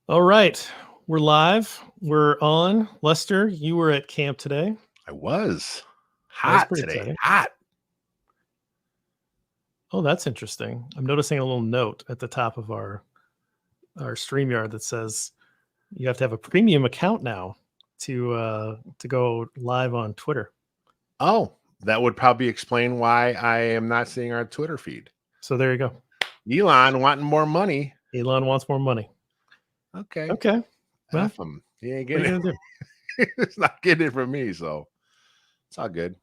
All right. We're live. We're on. Lester, you were at camp today. I was That was hot pretty today. exciting. Hot. Oh, that's interesting. I'm noticing a little note at the top of our StreamYard that says you have to have a premium account now to go live on Twitter. Oh, that would probably explain why I am not seeing our Twitter feed. So there you go. Elon wanting more money. Elon wants more money. Okay. Okay. Well, F him. He ain't what are getting you gonna do? it. It's not getting it from me, so it's all good.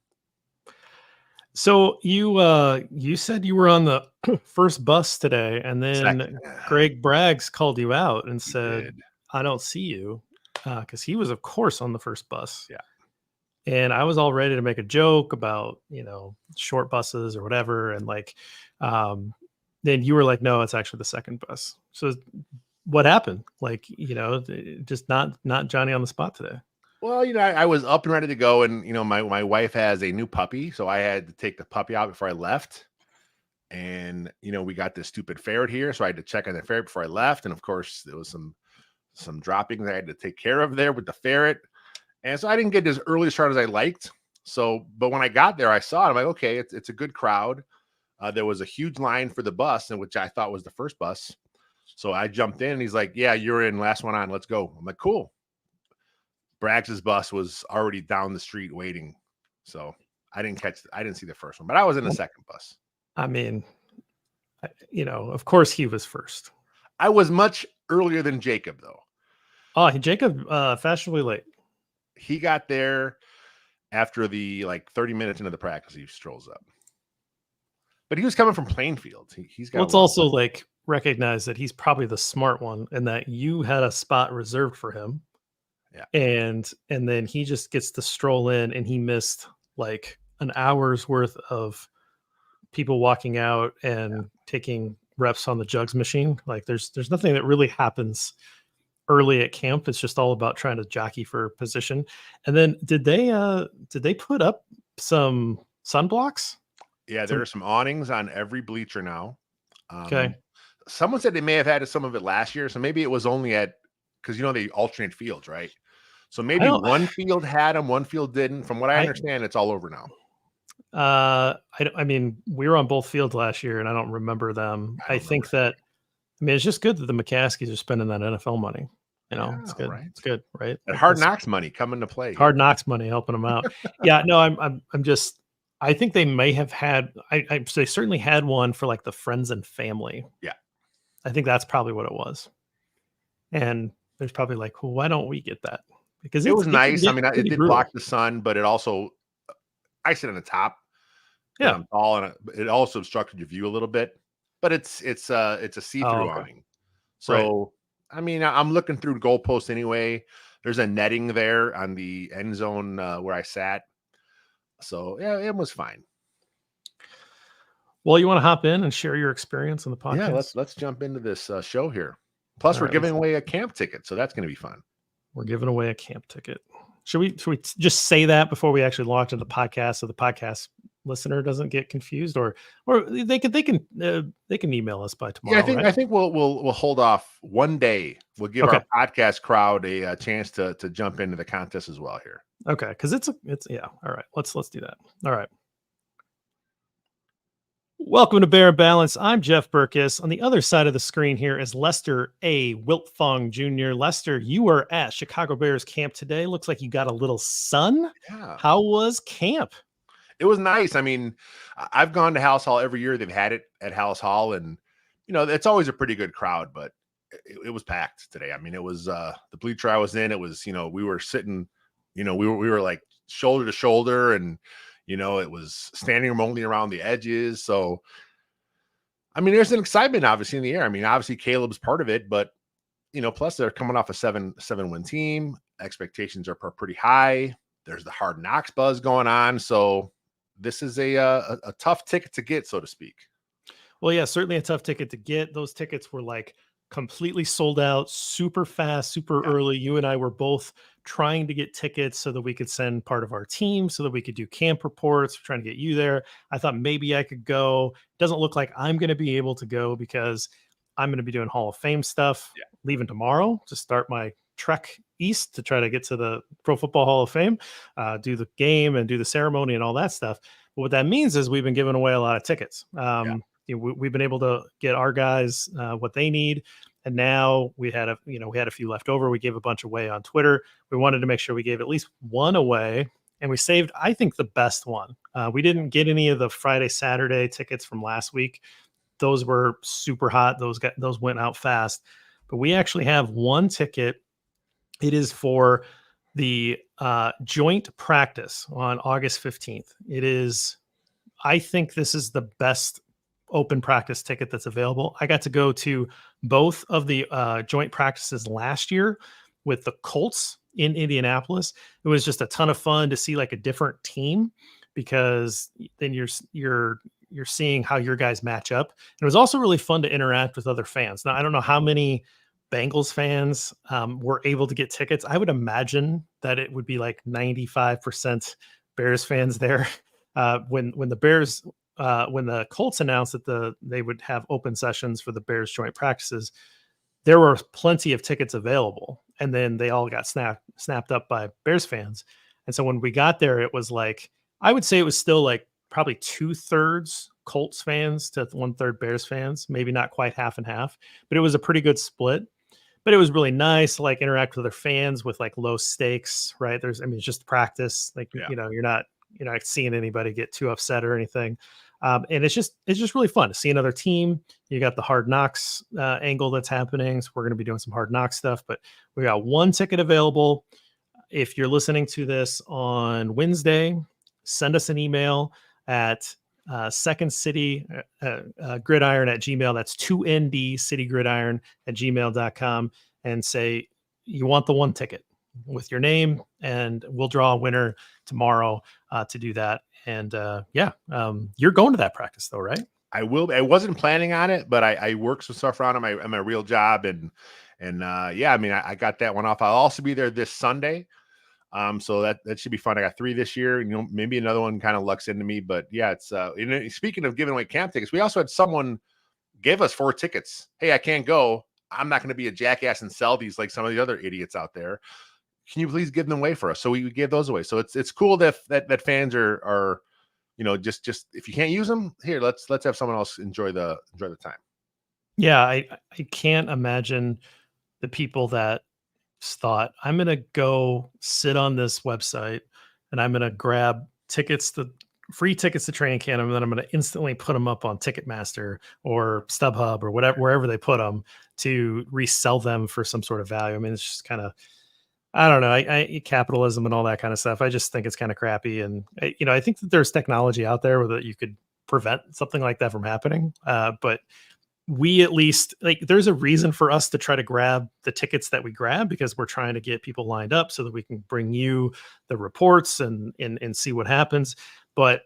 So you said you were on the first bus today, and then Second. Greg Braggs called you out and He said, did. "I don't see you," because he was, of course, on the first bus. Yeah. And I was all ready to make a joke about short buses or whatever, and then you were like, "No, it's actually the second bus." So what happened? Just not Johnny on the spot today. Well, I was up and ready to go, and my wife has a new puppy, so I had to take the puppy out before I left. And we got this stupid ferret here, so I had to check on the ferret before I left. And of course, there was some droppings I had to take care of there with the ferret. And so I didn't get as early start as I liked. So, but when I got there, I saw it. I'm like, okay, it's a good crowd. There was a huge line for the bus, and which I thought was the first bus. So I jumped in, and he's like, "Yeah, you're in, last one on. Let's go." I'm like, "Cool." Braggs's bus was already down the street waiting, so I didn't see the first one, but I was in the second bus. I mean, of course he was first. I was much earlier than Jacob, though. Oh, Jacob, fashionably late. He got there after the 30 minutes into the practice. He strolls up, but he was coming from Plainfield. He's got. Let's also recognize that he's probably the smart one, and that you had a spot reserved for him. Yeah, and then he just gets to stroll in, and he missed like an hour's worth of people walking out and taking reps on the jugs machine. Like there's nothing that really happens early at camp. It's just all about trying to jockey for position. And then did they put up some sunblocks? Yeah, there are some awnings on every bleacher now. Okay. Someone said they may have had some of it last year, so maybe it was only because they alternate fields, right? So maybe one field had them, one field didn't. From what I understand, it's all over now. I mean, we were on both fields last year, and I don't remember them. I think that, it's just good that the McCaskies are spending that NFL money. It's good. Right? It's good, right? That Hard Knocks money coming to play. Hard Knocks money helping them out. Yeah, no, I'm just. I think they may have had. They certainly had one for like the friends and family. Yeah, I think that's probably what it was. And there's probably like, well, why don't we get that? Because it was nice. I mean, it did block the sun, but it also, I sit on the top. Yeah, I'm tall, and it also obstructed your view a little bit. But it's a see-through awning. So I mean, I'm looking through goalposts anyway. There's a netting there on the end zone where I sat. So yeah, it was fine. Well, you want to hop in and share your experience on the podcast? Yeah, let's jump into this show here. Plus, we're giving away a camp ticket, so that's going to be fun. We're giving away a camp ticket. Should we just say that before we actually launch into the podcast, so the podcast listener doesn't get confused, or they can email us by tomorrow? Yeah, I think we'll hold off one day. We'll give our podcast crowd a chance to jump into the contest as well here. Okay, because it's yeah. All right, let's do that. All right. Welcome to Bear Balance. I'm Jeff Berckes. On the other side of the screen here is Lester A. Wiltfong Jr. Lester, you were at Chicago Bears camp today. Looks like you got a little sun. Yeah. How was camp? It was nice. I mean, I've gone to House Hall every year. They've had it at House Hall, and it's always a pretty good crowd, but it was packed today. I mean, it was the bleacher I was in. It was, we were sitting, we were like shoulder to shoulder, and it was standing room only around the edges. So, I mean, there's an excitement obviously in the air. I mean, obviously Caleb's part of it, but plus they're coming off a 7-win team. Expectations are pretty high. There's the Hard Knocks buzz going on. So this is a tough ticket to get, so to speak. Well, yeah, certainly a tough ticket to get. Those tickets were like completely sold out, super fast, super early. You and I were both trying to get tickets so that we could send part of our team, so that we could do camp reports. We're trying to get you there. I thought maybe I could go. Doesn't look like I'm going to be able to go because I'm going to be doing Hall of Fame stuff, leaving tomorrow to start my trek east to try to get to the Pro Football Hall of Fame, do the game and do the ceremony and all that stuff. But what that means is we've been giving away a lot of tickets. We've been able to get our guys what they need. And now we had a few left over. We gave a bunch away on Twitter. We wanted to make sure we gave at least one away, and we saved, I think, the best one. We didn't get any of the Friday, Saturday tickets from last week. Those were super hot. Those went out fast. But we actually have one ticket. It is for the joint practice on August 15th. I think this is the best open practice ticket that's available. I got to go to both of the joint practices last year with the Colts in Indianapolis. It was just a ton of fun to see like a different team, because then you're seeing how your guys match up. And it was also really fun to interact with other fans. Now, I don't know how many Bengals fans were able to get tickets. I would imagine that it would be like 95% Bears fans there. When the Colts announced that they would have open sessions for the Bears joint practices, there were plenty of tickets available, and then they all got snapped up by Bears fans. And so when we got there, it was like, I would say it was still like probably 2/3 Colts fans to 1/3 Bears fans, maybe not quite half and half, but it was a pretty good split. But it was really nice to like interact with their fans with like low stakes, right? It's just practice. Like, you're not seeing anybody get too upset or anything. And it's just really fun to see another team. You got the Hard Knocks angle that's happening. So we're going to be doing some Hard Knocks stuff, but we got one ticket available. If you're listening to this on Wednesday, send us an email at Second City Gridiron at Gmail. That's 2ND City Gridiron at gmail.com, and say you want the one ticket with your name, and we'll draw a winner tomorrow to do that. And you're going to that practice though, right? I will. I wasn't planning on it, but I work some stuff around at my real job, and I got that one off. I'll also be there this Sunday. So that should be fun. I got 3 this year, maybe another one kind of lucks into me, but yeah, it's speaking of giving away camp tickets, we also had someone give us 4 tickets. Hey, I can't go. I'm not going to be a jackass and sell these like some of the other idiots out there. Can you please give them away for us? So we gave those away. So it's cool that fans are just if you can't use them, here, let's have someone else enjoy the time. Yeah, I can't imagine the people that thought, I'm going to go sit on this website and I'm going to grab free tickets to training camp, and then I'm going to instantly put them up on Ticketmaster or StubHub or wherever they put them to resell them for some sort of value. I mean, it's just kind of, I don't know, I capitalism and all that kind of stuff. I just think it's kind of crappy. And I think that there's technology out there that you could prevent something like that from happening. But we at least, like, there's a reason for us to try to grab the tickets that we grab, because we're trying to get people lined up so that we can bring you the reports and see what happens. But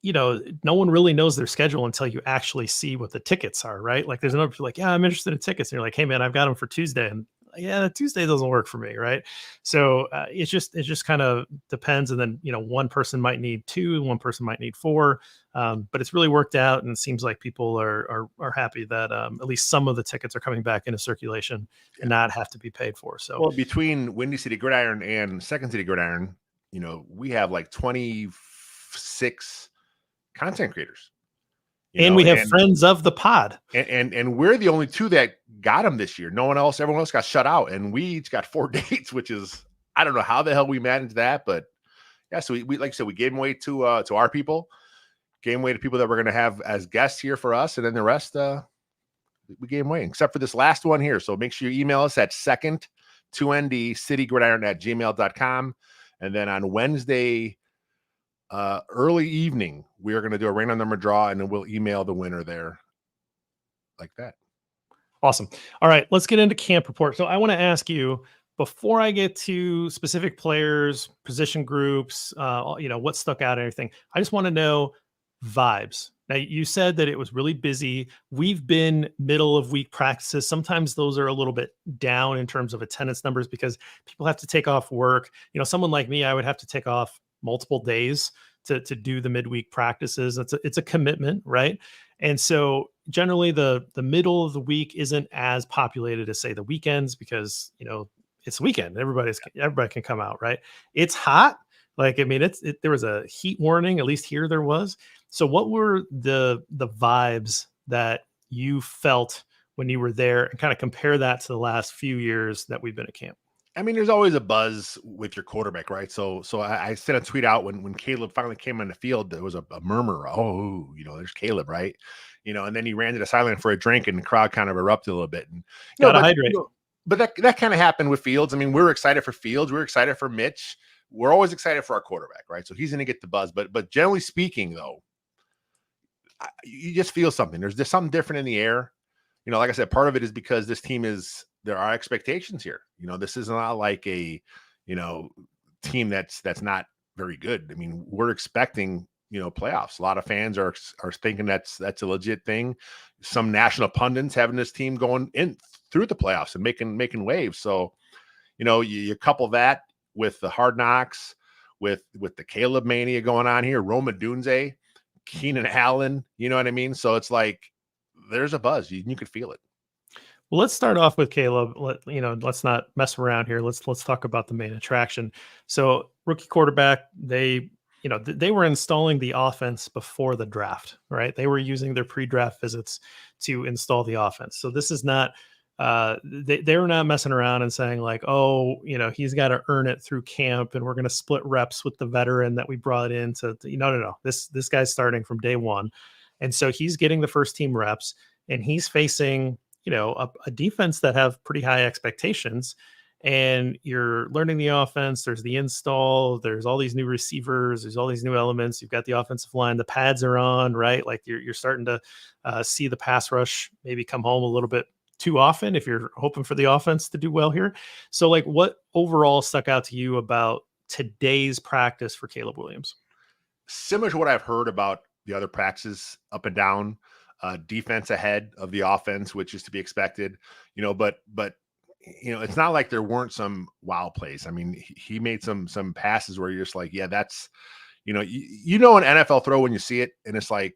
no one really knows their schedule until you actually see what the tickets are, right? Like, there's another people like, yeah, I'm interested in tickets, and you're like, hey man, I've got them for Tuesday, and yeah, Tuesday doesn't work for me, right? So it just kind of depends. And then one person might need 2, one person might need 4, but it's really worked out, and it seems like people are happy that at least some of the tickets are coming back into circulation and not have to be paid for. So, well, between Windy City Gridiron and Second City Gridiron, we have like 26 content creators. And we have friends of the pod, and we're the only 2 that got them this year. Everyone else got shut out, and we each got 4 dates, which is, I don't know how the hell we managed that, but yeah. So we like I said, we gave them away to our people, gave them away to people that we're going to have as guests here for us, and then the rest we gave them away, except for this last one here. So make sure you email us at second 2ND City Gridiron at gmail.com, and then on Wednesday early evening, we are going to do a random number draw, and then we'll email the winner there like that. Awesome. All right, let's get into camp report. So I want to ask you, before I get to specific players, position groups, what stuck out and everything, I just want to know vibes. Now, you said that it was really busy. We've been middle of week practices. Sometimes those are a little bit down in terms of attendance numbers because people have to take off work. Someone like me, I would have to take off multiple days to do the midweek practices. It's a commitment, right? And so generally the middle of the week isn't as populated as say the weekends because it's the weekend. Everybody can come out, right? It's hot. Like, I mean, there was a heat warning, at least here there was. So what were the vibes that you felt when you were there, and kind of compare that to the last few years that we've been at camp? I mean, there's always a buzz with your quarterback, right? So I sent a tweet out when Caleb finally came on the field. There was a murmur. Oh, there's Caleb, right? And then he ran to the sideline for a drink, and the crowd kind of erupted a little bit. And Gotta hydrate. But that kind of happened with Fields. I mean, we're excited for Fields. We're excited for Mitch. We're always excited for our quarterback, right? So he's going to get the buzz. But generally speaking, though, you just feel something. There's just something different in the air. Like I said, part of it is because this team there are expectations here. This is not like a, team that's not very good. I mean, we're expecting, playoffs. A lot of fans are thinking that's a legit thing. Some national pundits having this team going in through the playoffs and making waves. So, you couple that with the Hard Knocks, with the Caleb mania going on here, Roma Dunze, Keenan Allen, you know what I mean? So it's like, there's a buzz. You could feel it. Well, let's start off with Caleb. Let's not mess around here. Let's talk about the main attraction. So, rookie quarterback, they were installing the offense before the draft, right? They were using their pre-draft visits to install the offense. So this is not they were not messing around and saying like, oh, he's got to earn it through camp, and we're going to split reps with the veteran that we brought in to no. This guy's starting from day one, and so he's getting the first team reps, and he's facing a defense that have pretty high expectations, and you're learning the offense. There's the install, there's all these new receivers, there's all these new elements. You've got the offensive line, the pads are on, right? Like you're starting to see the pass rush maybe come home a little bit too often if you're hoping for the offense to do well here. So like, what overall stuck out to you about today's practice for Caleb Williams? Similar to what I've heard about the other practices up and down. Defense ahead of the offense, which is to be expected, but it's not like there weren't some wow plays. I mean, he made some passes where you're just like, yeah, that's, an NFL throw when you see it, and it's like,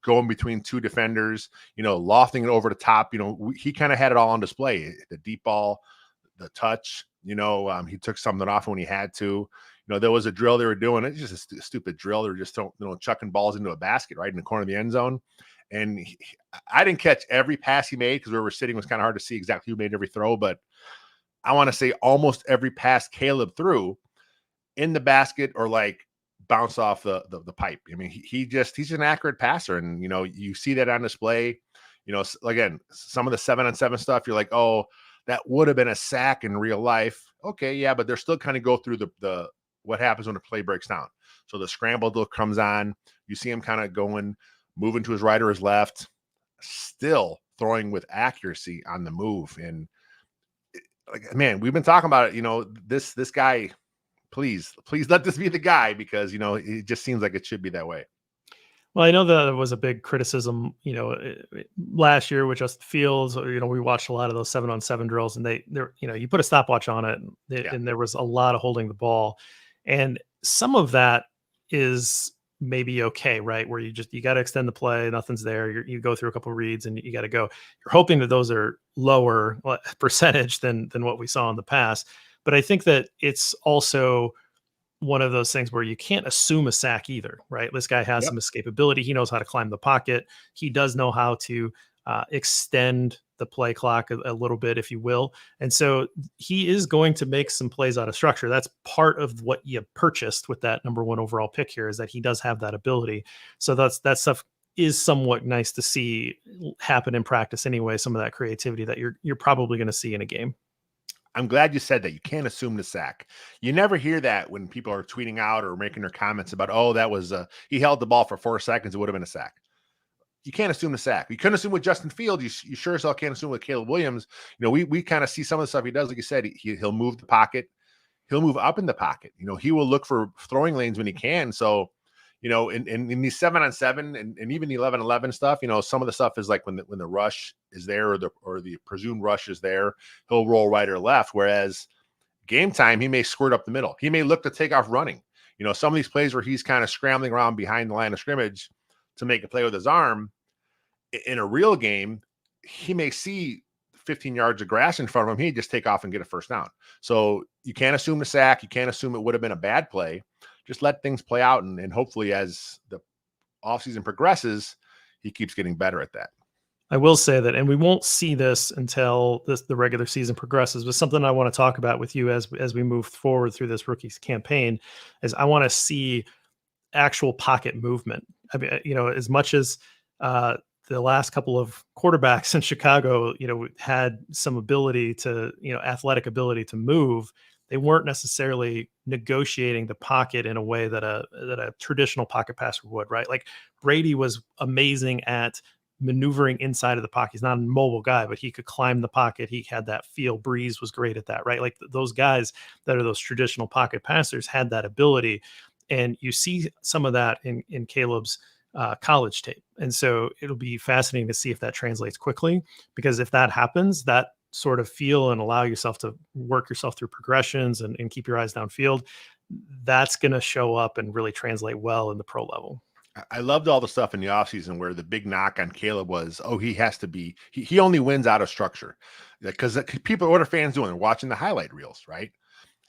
going between two defenders, lofting it over the top, he kind of had it all on display, the deep ball, the touch, he took something off when he had to. There was a drill they were doing. It's just a stupid drill. They were just chucking balls into a basket right in the corner of the end zone. And I didn't catch every pass he made because where we're sitting was kind of hard to see exactly who made every throw. But I want to say almost every pass Caleb threw in the basket or like bounce off the pipe. I mean, he's an accurate passer, and you see that on display. Again, some of the 7-on-7 stuff, you're like, oh, that would have been a sack in real life. Okay, yeah, but they're still kind of go through the what happens when the play breaks down. So the scrambled look comes on. You see him kind of moving to his right or his left, still throwing with accuracy on the move. And like, man, we've been talking about it. This guy, please let this be the guy, because it just seems like it should be that way. Well, I know that was a big criticism, last year with Justin Fields. We watched a lot of those 7-on-7 drills, and you put a stopwatch on it, and there was a lot of holding the ball. And some of that is maybe okay, right? Where you got to extend the play, nothing's there. You go through a couple of reads and you got to go. You're hoping that those are lower percentage than what we saw in the past. But I think that it's also one of those things where you can't assume a sack either, right? This guy has some escapability. He knows how to climb the pocket. He does know how to extend the play clock a little bit, if you will. And so he is going to make some plays out of structure. That's part of what you purchased with that number 1 overall pick here, is that he does have that ability. So that stuff is somewhat nice to see happen in practice anyway. Some of that creativity that you're probably going to see in a game. I'm glad you said that. You can't assume the sack. You never hear that when people are tweeting out or making their comments about, oh, that was he held the ball for 4 seconds. It would have been a sack. You can't assume the sack. You couldn't assume with Justin Fields. You sure as hell can't assume with Caleb Williams. We kind of see some of the stuff he does. Like you said, he'll move the pocket. He'll move up in the pocket. He will look for throwing lanes when he can. So, in these 7-on-7 and even the 11-11 stuff, some of the stuff is like when the rush is there or the presumed rush is there, he'll roll right or left. Whereas game time, he may squirt up the middle. He may look to take off running. Some of these plays where he's kind of scrambling around behind the line of scrimmage to make a play with his arm, In a real game, he may see 15 yards of grass in front of him. He'd just take off and get a first down. So you can't assume the sack. You can't assume it would have been a bad play. Just let things play out. And hopefully as the offseason progresses, he keeps getting better at that. I will say that, and we won't see this until the regular season progresses, but something I want to talk about with you as we move forward through this rookies campaign is I want to see actual pocket movement. I mean, as much as the last couple of quarterbacks in Chicago, had some ability to, athletic ability to move, they weren't necessarily negotiating the pocket in a way that a traditional pocket passer would, right? Like Brady was amazing at maneuvering inside of the pocket. He's not a mobile guy, but he could climb the pocket. He had that feel. Breeze was great at that, right? Like those guys that are those traditional pocket passers had that ability. And you see some of that in Caleb's college tape. And so it'll be fascinating to see if that translates quickly, because if that happens, that sort of feel and allow yourself to work yourself through progressions and keep your eyes downfield, that's going to show up and really translate well in the pro level. I loved all the stuff in the offseason where the big knock on Caleb was, he has to be, he only wins out of structure, because people, what are fans doing? They're watching the highlight reels, right?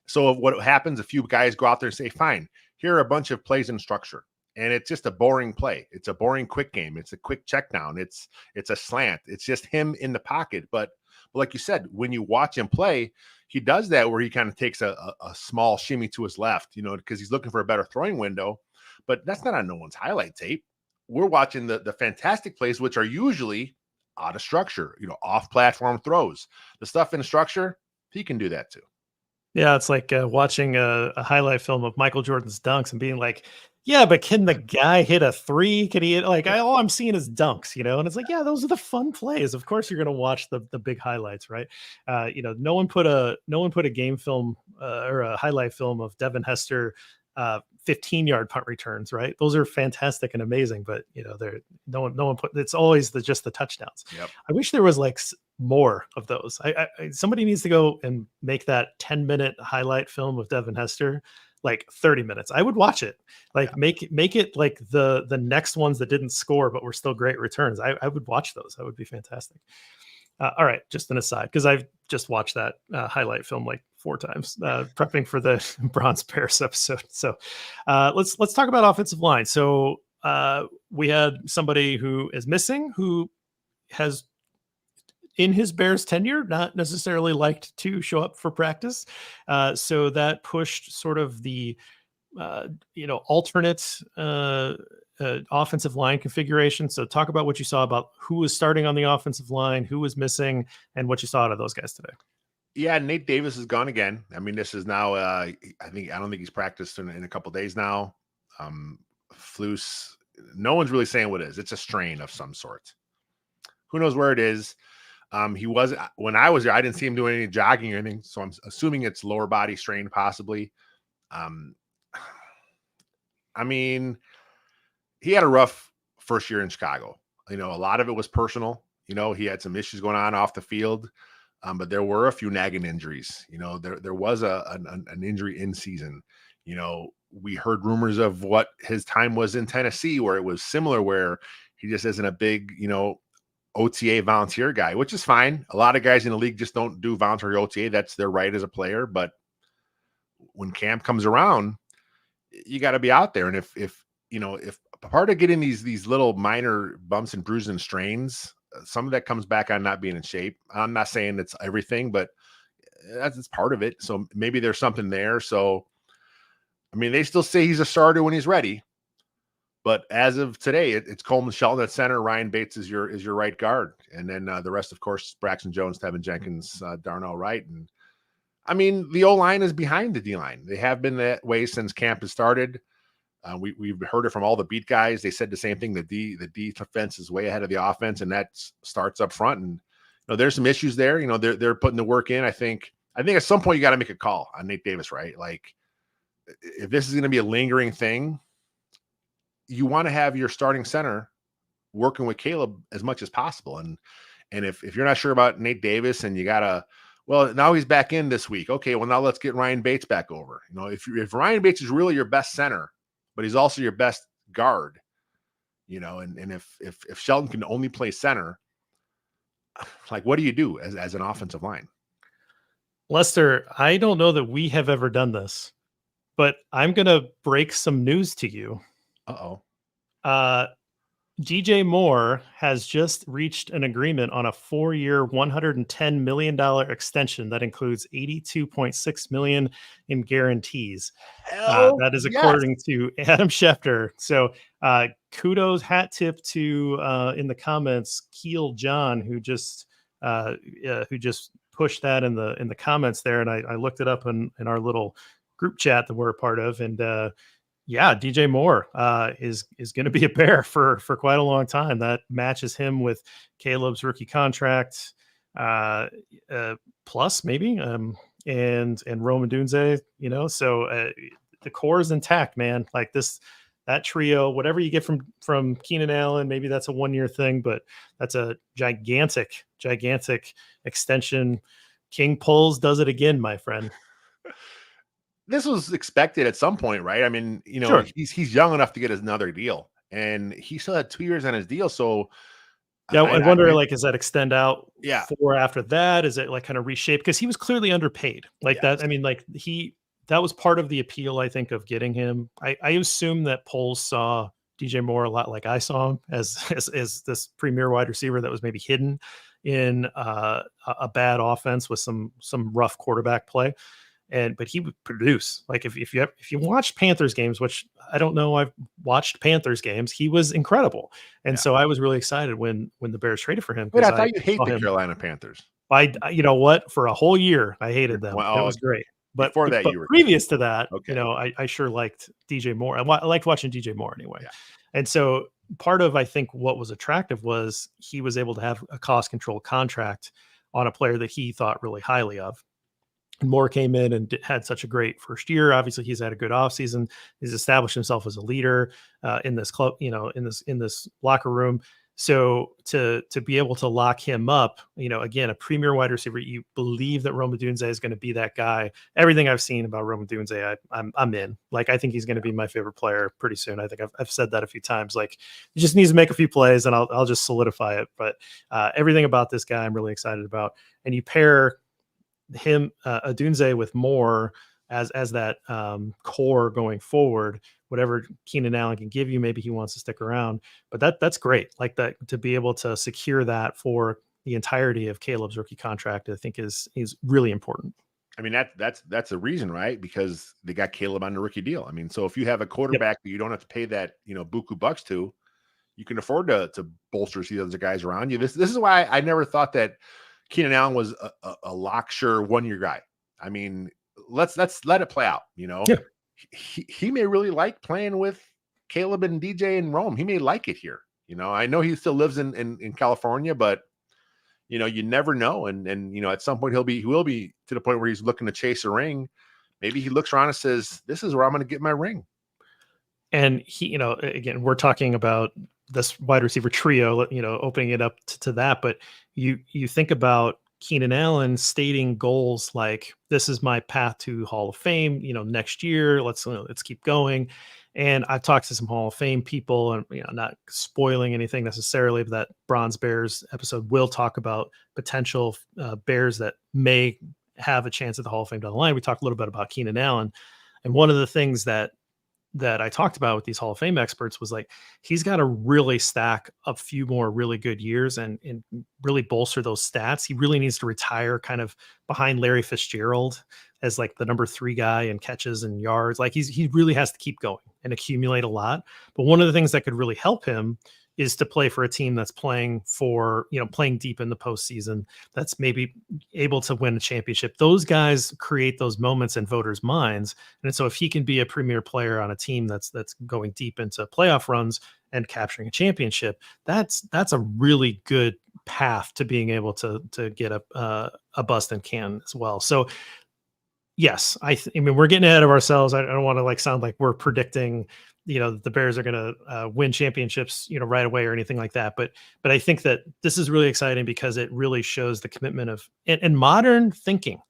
So what happens, a few guys go out there and say, fine, here are a bunch of plays in structure. And it's just a boring play. It's a boring quick game. It's a quick check down. It's a slant. It's just him in the pocket. But like you said, when you watch him play, he does that where he kind of takes a small shimmy to his left, because he's looking for a better throwing window. But that's not on no one's highlight tape. We're watching the fantastic plays, which are usually out of structure, off-platform throws. The stuff in structure, he can do that too. Yeah, it's like watching a highlight film of Michael Jordan's dunks and being like, yeah, but can the guy hit a three? Can he hit, all I'm seeing is dunks, And it's like, yeah, those are the fun plays. Of course, you're going to watch the big highlights, right? No one put a game film or a highlight film of Devin Hester 15-yard punt returns, right? Those are fantastic and amazing, but no one put, it's always just the touchdowns. Yep. I wish there was more of those. Somebody needs to go and make that 10-minute highlight film of Devin Hester 30 minutes. I would watch it. Make it like the next ones that didn't score but were still great returns. I would watch those. That would be fantastic. All right, just an aside, because I've just watched that highlight film 4 times, prepping for the Bronze Bears episode. So let's talk about offensive line. So we had somebody who is missing, who has, in his Bears tenure, not necessarily liked to show up for practice. So that pushed sort of the alternate offensive line configuration. So talk about what you saw about who was starting on the offensive line, who was missing, and what you saw out of those guys today. Yeah, Nate Davis is gone again. I mean, this is now, I don't think he's practiced in a couple of days now. Flus, no one's really saying what it is. It's a strain of some sort. Who knows where it is? He was, when I was there, I didn't see him doing any jogging or anything. So I'm assuming it's lower body strain, possibly. I mean, he had a rough first year in Chicago. A lot of it was personal. He had some issues going on off the field, but there were a few nagging injuries. There was an injury in season. We heard rumors of what his time was in Tennessee, where it was similar, where he just isn't a big, OTA volunteer guy, which is fine. A lot of guys in the league just don't do voluntary OTA. That's their right as a player. But when camp comes around, you got to be out there. And if part of getting these little minor bumps and bruises and strains, some of that comes back on not being in shape. I'm not saying it's everything, but that's part of it. So maybe there's something there. So, I mean, they still say he's a starter when he's ready. But as of today, it's Coleman Shelton at center. Ryan Bates is your right guard. And then the rest, of course, Braxton Jones, Tevin Jenkins, Darnell Wright. And I mean, the O-line is behind the D-line. They have been that way since camp has started. We've heard it from all the beat guys. They said the same thing. The defense is way ahead of the offense, and that starts up front. And there's some issues there. They're putting the work in. I think at some point you got to make a call on Nate Davis, right? Like, if this is going to be a lingering thing, you want to have your starting center working with Caleb as much as possible. And if you're not sure about Nate Davis and you gotta, well, now he's back in this week. Okay, well, now let's get Ryan Bates back over. If Ryan Bates is really your best center, but he's also your best guard, and if Shelton can only play center, like what do you do as an offensive line? Lester, I don't know that we have ever done this, but I'm going to break some news to you. Uh-oh. DJ Moore has just reached an agreement on a 4-year, $110 million extension that includes $82.6 million in guarantees. That is Yes. according to Adam Schefter. So kudos, hat tip to in the comments, Keel John, who just pushed that in the comments there, and I looked it up in our little group chat that we're a part of, and yeah, DJ Moore is going to be a Bear for quite a long time. That matches him with Caleb's rookie contract, plus maybe, and Rome Odunze. So the core is intact, man. Like that trio, whatever you get from Keenan Allen, maybe that's a 1-year thing, but that's a gigantic extension. King pulls, does it again, my friend. This was expected at some point, right? I mean, Sure. he's young enough to get another deal, and he still had 2 years on his deal. So yeah, I wonder, like, does that extend out? Yeah. For after that? Is it like kind of reshaped? Because he was clearly underpaid. Like that. I mean, like that was part of the appeal, I think, of getting him. I assume that Poles saw DJ Moore a lot like I saw him as this premier wide receiver that was maybe hidden in a bad offense with some rough quarterback play. But he would produce. Like if you watched Panthers games, which I don't know, I've watched Panthers games, he was incredible. And so I was really excited when the Bears traded for him. But I thought you hate the Carolina Panthers. You know what? For a whole year, I hated them. That was great. But before that, you were previous to that, okay. I sure liked DJ Moore. I liked watching DJ Moore anyway. Yeah. And so part of, I think, what was attractive was he was able to have a cost controlled contract on a player that he thought really highly of. Moore came in and had such a great first year. Obviously, he's had a good offseason. He's established himself as a leader in this club, in this locker room. So to be able to lock him up, again, a premier wide receiver, you believe that Rome Odunze is going to be that guy. Everything I've seen about Rome Odunze, I'm in. Like, I think he's going to be my favorite player pretty soon. I think I've said that a few times. Like, he just needs to make a few plays, and I'll just solidify it. But everything about this guy, I'm really excited about. And you pair him, Odunze, with Moore as that core going forward. Whatever Keenan Allen can give you, maybe he wants to stick around, but that's great. Like that, to be able to secure that for the entirety of Caleb's rookie contract, I think is really important. I mean, that's the reason, right? Because they got Caleb on the rookie deal. I mean, so if you have a quarterback that you don't have to pay that, buku bucks to, you can afford to bolster the other guys around you. This is why I never thought that Keenan Allen was a lock sure 1-year guy. I mean, let's let it play out. Yeah. He may really like playing with Caleb and DJ and Rome. He may like it here. I know he still lives in California, but you never know. And at some point he will be to the point where he's looking to chase a ring. Maybe he looks around and says, "This is where I'm going to get my ring." And he, again, we're talking about this wide receiver trio, opening it up to that. But you think about Keenan Allen stating goals like, "This is my path to Hall of Fame, next year, let's keep going." And I've talked to some Hall of Fame people, and not spoiling anything necessarily, but that Bronze Bears episode will talk about potential Bears that may have a chance at the Hall of Fame down the line. We talked a little bit about Keenan Allen, and one of the things that I talked about with these Hall of Fame experts was like, he's got to really stack a few more really good years and really bolster those stats. He really needs to retire kind of behind Larry Fitzgerald as like the number 3 guy in catches and yards. Like he really has to keep going and accumulate a lot. But one of the things that could really help him is to play for a team that's playing deep in the postseason, that's maybe able to win a championship. Those guys create those moments in voters' minds. And so if he can be a premier player on a team that's going deep into playoff runs and capturing a championship, that's a really good path to being able to get a bust in Canton as well. So yes, I mean, we're getting ahead of ourselves. I don't want to sound like we're predicting the Bears are going to win championships, right away or anything like that. But I think that this is really exciting because it really shows the commitment of and modern thinking.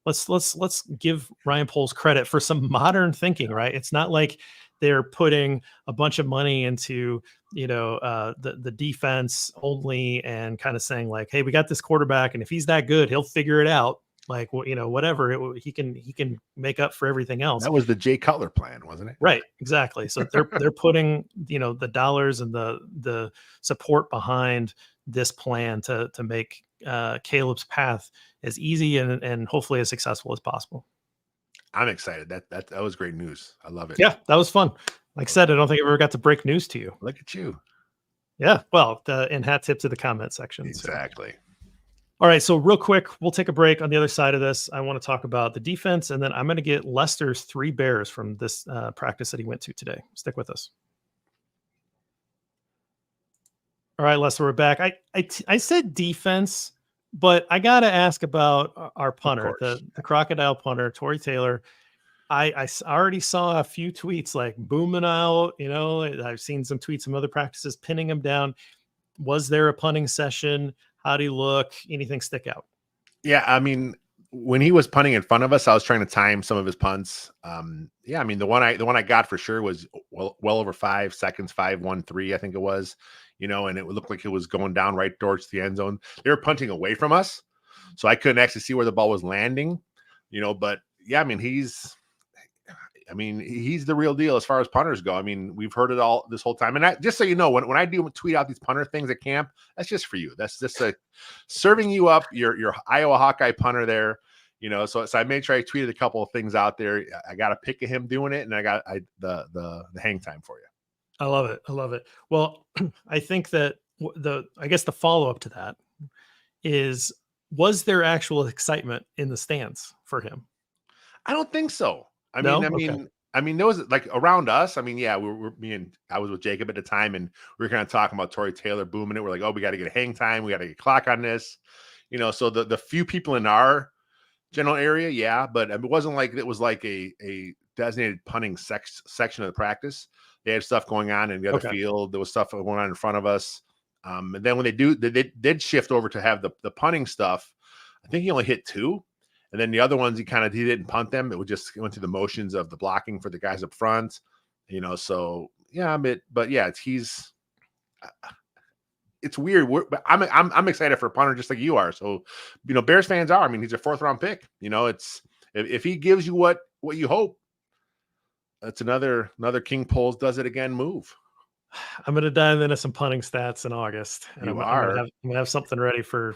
Let's give Ryan Poles credit for some modern thinking, right? It's not like they're putting a bunch of money into, the defense only, and kind of saying like, hey, we got this quarterback, and if he's that good, he'll figure it out. Like, whatever he can make up for everything else. That was the Jay Cutler plan, wasn't it? Right, exactly. So they're putting, the dollars and the support behind this plan to make Caleb's path as easy and hopefully as successful as possible. I'm excited. That was great news. I love it. Yeah, that was fun. Like I said, I don't think I ever got to break news to you. Look at you. Yeah, well, and hat tip to the comment section. Exactly. So. All right, so real quick, we'll take a break. On the other side of this, I want to talk about the defense, and then I'm going to get Lester's 3 bears from this practice that he went to today. Stick with us. All right, Lester, we're back. I said defense, but I got to ask about our punter, the crocodile punter, Tory Taylor. I already saw a few tweets like booming out. I've seen some tweets from other practices pinning him down. Was there a punting session? How do you look? Anything stick out? Yeah, I mean, when he was punting in front of us, I was trying to time some of his punts. Yeah, I mean, the one I got for sure was well over 5 seconds, 5:13, I think it was. And it looked like it was going down right towards the end zone. They were punting away from us, so I couldn't actually see where the ball was landing. But yeah, I mean, he's the real deal as far as punters go. I mean, we've heard it all this whole time. And just so you know, when I do tweet out these punter things at camp, that's just for you. That's just serving you up your Iowa Hawkeye punter there. So I made sure I tweeted a couple of things out there. I got a pic of him doing it, and I got the hang time for you. I love it. I love it. Well, I think that I guess the follow up to that is, was there actual excitement in the stands for him? I don't think so. I No? mean, there was like around us. I mean, yeah, I was with Jacob at the time, and we were kind of talking about Tory Taylor booming it. We're like, oh, we got to get a hang time. We got to get a clock on this. So the few people in our general area, yeah, but it wasn't like it was like a designated punting section of the practice. They had stuff going on in the other field. There was stuff going on in front of us. And then when they did shift over to have the punting stuff, I think he only hit 2. And then the other ones, he didn't punt them. It went through the motions of the blocking for the guys up front, So yeah, but yeah, it's weird. But I'm excited for a punter just like you are. So Bears fans are. I mean, he's a 4th round pick. It's if he gives you what you hope, that's another King Poles does it again move. I'm going to dive into some punting stats in August, and I'm going to have something ready for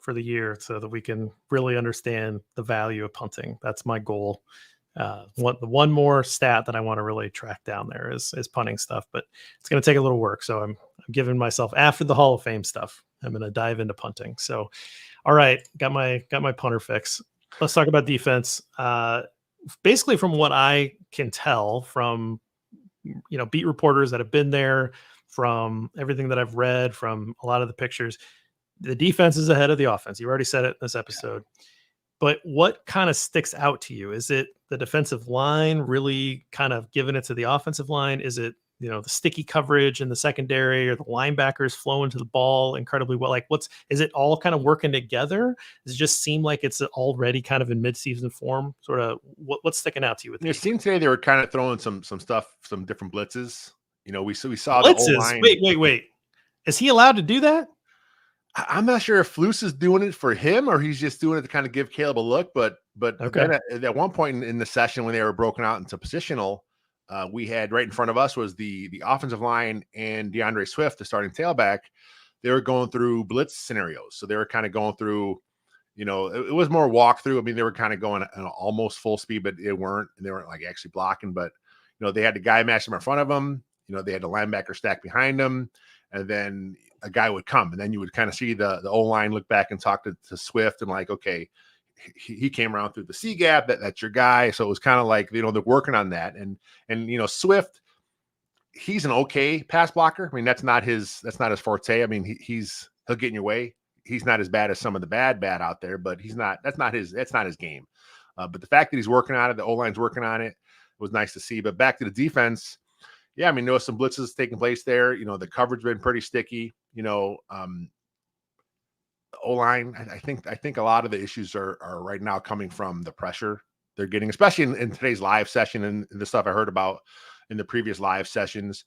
the year so that we can really understand the value of punting. That's my goal. One more stat that I want to really track down there is punting stuff, but it's going to take a little work. So I'm giving myself, after the Hall of Fame stuff, I'm going to dive into punting. So, all right, got my punter fix. Let's talk about defense. Basically, from what I can tell from beat reporters that have been there, from everything that I've read, from a lot of the pictures, the defense is ahead of the offense. You already said it in this episode. But what kind of sticks out to you? Is it the defensive line really kind of giving it to the offensive line? Is it, the sticky coverage in the secondary, or the linebackers flowing to the ball incredibly well? Like, is it all kind of working together? Does it just seem like it's already kind of in midseason form? Sort of what's sticking out to you with it? Seemed today they were kind of throwing some stuff, some different blitzes. We saw blitzes. The O-line. Wait. Is he allowed to do that? I'm not sure if Flus is doing it for him or he's just doing it to kind of give Caleb a look. But then at one point in the session when they were broken out into positional, we had right in front of us was the offensive line and DeAndre Swift, the starting tailback. They were going through blitz scenarios. So they were kind of going through, it was more walkthrough. I mean, they were kind of going almost full speed, but they weren't like actually blocking. But, they had the guy match them in front of them. They had the linebacker stack behind them. And then a guy would come, and then you would kind of see the O-line look back and talk to Swift, and like, okay, he came around through the C gap. That's your guy. So it was kind of like, they're working on that. And Swift, he's an okay pass blocker. I mean, that's not his forte. I mean, he'll get in your way. He's not as bad as some of the bad out there, but that's not his game. But the fact that he's working on it, the O-line's working on it, was nice to see. But back to the defense. Yeah, I mean, there was some blitzes taking place there. The coverage been pretty sticky. O-line, I think a lot of the issues are right now coming from the pressure they're getting, especially in today's live session and the stuff I heard about in the previous live sessions,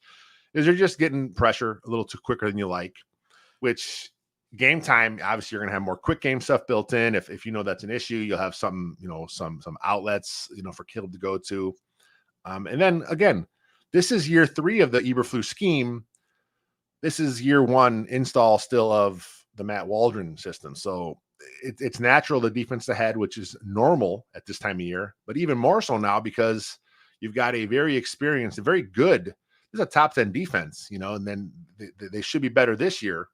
is you're just getting pressure a little too quicker than you like, which game time, obviously you're going to have more quick game stuff built in. If you know that's an issue, you'll have some, some outlets, for Caleb to go to. And then again, this is year 3 of the Eberflus scheme. This is year 1 install still of the Matt Waldron system. So it's natural the defense ahead, which is normal at this time of year, but even more so now because you've got a very experienced, a very good, this is a top 10 defense, and then they should be better this year,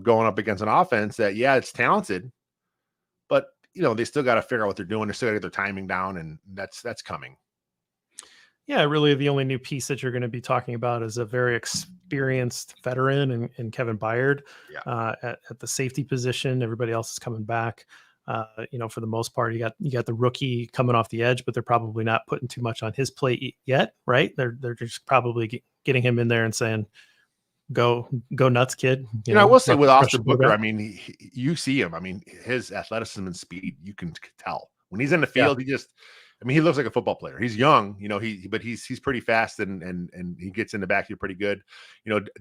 going up against an offense that, yeah, it's talented, but, they still got to figure out what they're doing. They still got to get their timing down, and that's coming. Yeah, really the only new piece that you're going to be talking about is a very experienced veteran in Kevin Byard. Yeah. At the safety position. Everybody else is coming back. For the most part, you got the rookie coming off the edge, but they're probably not putting too much on his plate yet, right? They're just probably getting him in there and saying, go nuts, kid. I will say with Austin Booker, I mean, you see him. I mean, his athleticism and speed, you can tell when he's in the field. Yeah. He looks like a football player. He's young, but he's pretty fast and he gets in the backfield pretty good.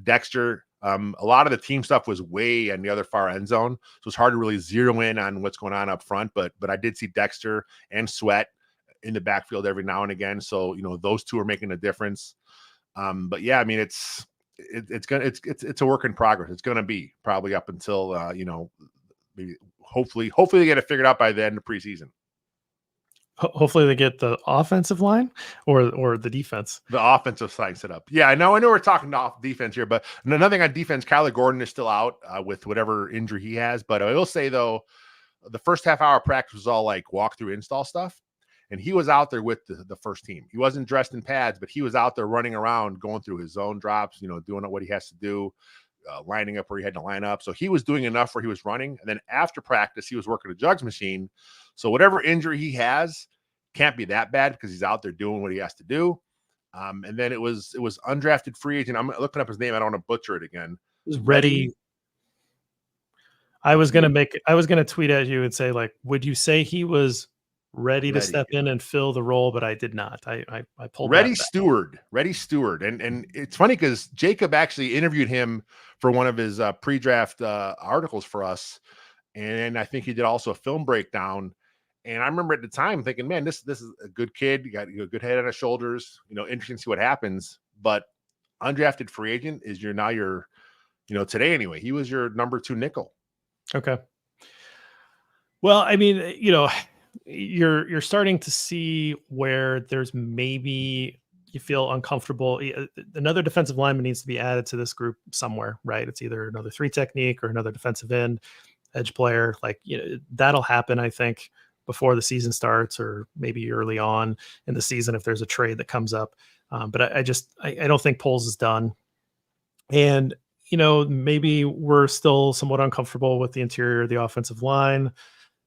Dexter, a lot of the team stuff was way on the other far end zone, so it's hard to really zero in on what's going on up front. But I did see Dexter and Sweat in the backfield every now and again. So those two are making a difference. But yeah, I mean it's a work in progress. It's going to be probably up until maybe hopefully they get it figured out by the end of preseason. Hopefully they get the offensive line or the defense. The offensive side set up. Yeah, I know we're talking off defense here, but nothing on defense. Kyler Gordon is still out with whatever injury he has. But I will say, though, the first half hour of practice was all like walkthrough install stuff. And he was out there with the first team. He wasn't dressed in pads, but he was out there running around, going through his zone drops, doing what he has to do, lining up where he had to line up. So he was doing enough where he was running. And then after practice, he was working a jugs machine. So whatever injury he has can't be that bad because he's out there doing what he has to do. And then it was undrafted free agent. I'm looking up his name. I don't want to butcher it again. It was Ready. I was going to tweet at you and say, like, would you say he was ready to step in and fill the role? But I did not. I pulled Reddy Stewart. And it's funny because Jacob actually interviewed him for one of his pre-draft articles for us. And I think he did also a film breakdown. And I remember at the time thinking, man, this is a good kid. You got a good head on his shoulders. Interesting to see what happens. But undrafted free agent is now your today anyway. He was your number 2 nickel. Okay. Well, I mean, you're starting to see where there's maybe you feel uncomfortable. Another defensive lineman needs to be added to this group somewhere, right? It's either another 3 technique or another defensive end, edge player. Like, that'll happen, I think, before the season starts or maybe early on in the season if there's a trade that comes up. But I don't think Poles is done. And, maybe we're still somewhat uncomfortable with the interior of the offensive line.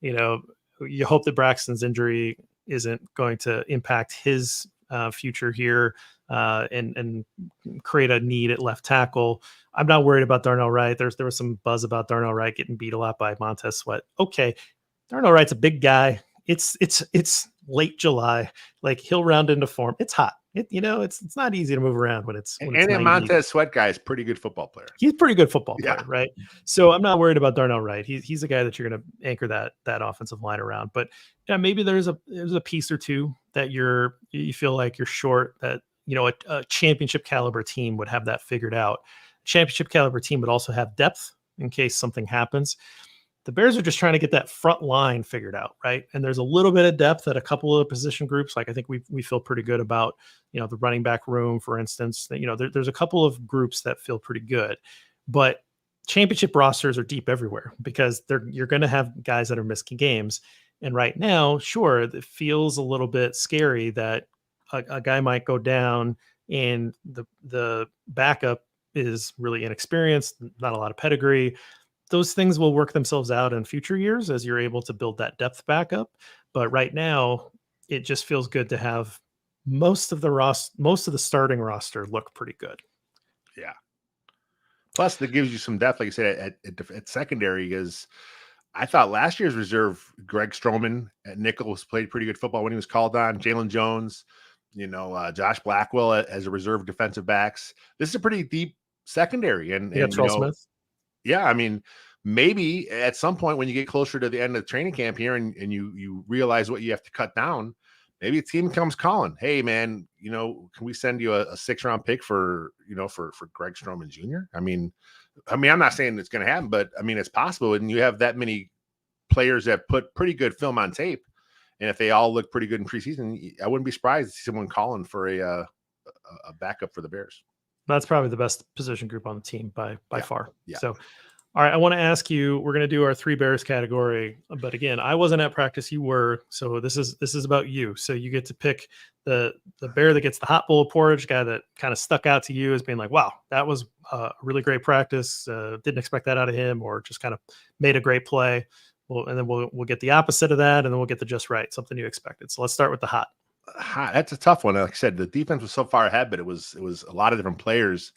You hope that Braxton's injury isn't going to impact his future here and create a need at left tackle. I'm not worried about Darnell Wright. There was some buzz about Darnell Wright getting beat a lot by Montez Sweat. Okay. Darnell Wright's a big guy. It's late July. Like, he'll round into form. It's hot. It's not easy to move around when it's Montez Sweat guy is pretty good football player. He's a pretty good football player, right? So I'm not worried about Darnell Wright. He's a guy that you're going to anchor that offensive line around. But yeah, maybe there's a piece or two that you feel like you're short. That a championship caliber team would have that figured out. Championship caliber team would also have depth in case something happens. The Bears are just trying to get that front line figured out, right? And there's a little bit of depth at a couple of position groups. Like, I think we feel pretty good about, the running back room, for instance. There's a couple of groups that feel pretty good, but championship rosters are deep everywhere because you're going to have guys that are missing games. And right now, sure, it feels a little bit scary that a guy might go down and the backup is really inexperienced, not a lot of pedigree. Those things will work themselves out in future years as you're able to build that depth back up. But right now, it just feels good to have most of the starting roster look pretty good. Yeah. Plus, that gives you some depth, like you said, at secondary. Is I thought last year's reserve, Greg Stroman at nickel, played pretty good football when he was called on. Jalen Jones, Josh Blackwell as a reserve defensive backs. This is a pretty deep secondary. And You got Terrell Smith. Yeah, I mean, maybe at some point when you get closer to the end of the training camp here and you realize what you have to cut down, maybe a team comes calling, hey man, can we send you a 6th-round pick for Greg Stroman Jr.? I mean, I'm not saying it's going to happen, but I mean, it's possible. And you have that many players that put pretty good film on tape. And if they all look pretty good in preseason, I wouldn't be surprised to see someone calling for a backup for the Bears. That's probably the best position group on the team by far. Yeah. So, all right, I want to ask you, we're going to do our 3 Bears category, but again, I wasn't at practice, you were, so this is about you. So you get to pick the Bear that gets the hot bowl of porridge, guy that kind of stuck out to you as being like, wow, that was a really great practice. Didn't expect that out of him, or just kind of made a great play. And then we'll get the opposite of that, and then we'll get the just right, something you expected. So let's start with the hot. That's a tough one. Like I said, the defense was so far ahead, but it was a lot of different players,